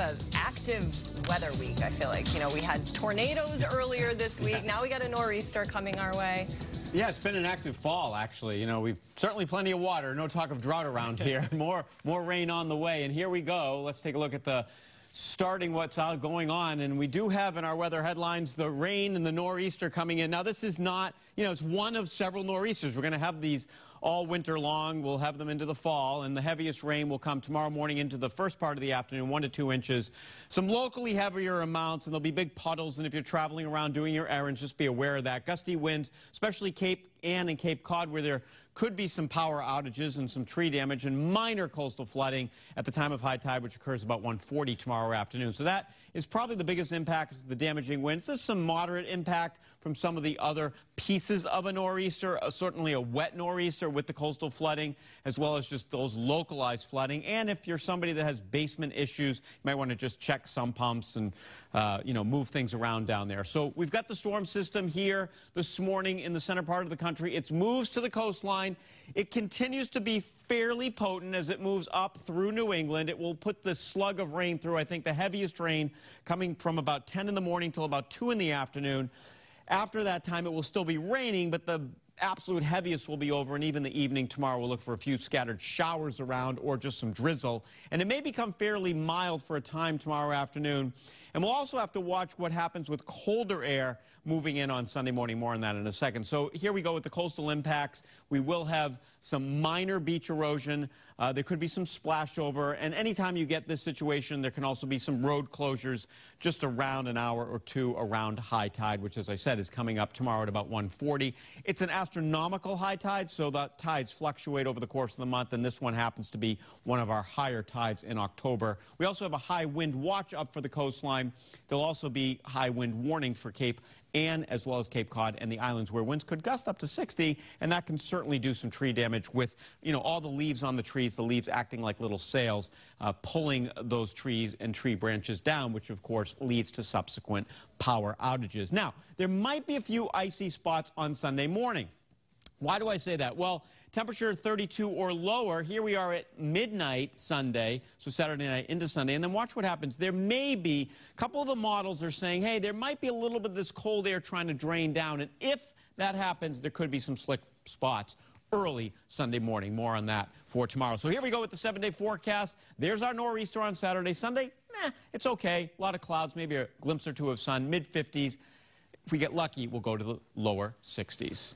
an active weather week, I feel like. You know, we had tornadoes earlier this week. Now we got a nor'easter coming our way. Yeah, it's been an active fall, actually. You know, we've certainly plenty of water. No talk of drought around here. More rain on the way. And here we go. Let's take a look at the starting what's going on. And we do have in our weather headlines the rain and the nor'easter coming in. Now, this is not, you know, it's one of several nor'easters. We're going to have these all winter long. We'll have them into the fall, and the heaviest rain will come tomorrow morning into the first part of the afternoon, 1 to 2 inches. Some locally heavier amounts, and there'll be big puddles, and if you're traveling around doing your errands, just be aware of that. Gusty winds, especially Cape Ann and Cape Cod, where there could be some power outages and some tree damage and minor coastal flooding at the time of high tide, which occurs about 1:40 tomorrow afternoon. So that is probably the biggest impact, is the damaging winds. There's some moderate impact from some of the other pieces of a nor'easter, certainly a wet nor'easter with the coastal flooding, as well as just those localized flooding. And if you're somebody that has basement issues, you might want to just check some pumps and, you know, move things around down there. So we've got the storm system here this morning in the center part of the country. It moves to the coastline. It continues to be fairly potent as it moves up through New England. It will put the slug of rain through, I think the heaviest rain coming from about 10 in the morning till about 2 in the afternoon. After that time, it will still be raining, but the absolute heaviest will be over, and even the evening tomorrow we'll look for a few scattered showers around or just some drizzle. And it may become fairly mild for a time tomorrow afternoon. And we'll also have to watch what happens with colder air moving in on Sunday morning. More on that in a second. So here we go with the coastal impacts. We will have some minor beach erosion. There could be some splash over. And anytime you get this situation, there can also be some road closures just around an hour or two around high tide, which, as I said, is coming up tomorrow at about 1:40. It's an astronomical high tide, so the tides fluctuate over the course of the month, and this one happens to be one of our higher tides in October. We also have a high wind watch up for the coastline. There'll also be high wind warning for Cape Ann as well as Cape Cod and the islands, where winds could gust up to 60, and that can certainly do some tree damage with, you know, all the leaves on the trees, the leaves acting like little sails, pulling those trees and tree branches down, which of course leads to subsequent power outages. Now, there might be a few icy spots on Sunday morning. Why do I say that? Well, temperature 32 or lower. Here we are at midnight Sunday, so Saturday night into Sunday. And then watch what happens. There may be, a couple of the models are saying, hey, there might be a little bit of this cold air trying to drain down. And if that happens, there could be some slick spots early Sunday morning. More on that for tomorrow. So here we go with the 7-day forecast. There's our nor'easter on Saturday. Sunday, it's okay. A lot of clouds, maybe a glimpse or two of sun, mid-50s. If we get lucky, we'll go to the lower 60s.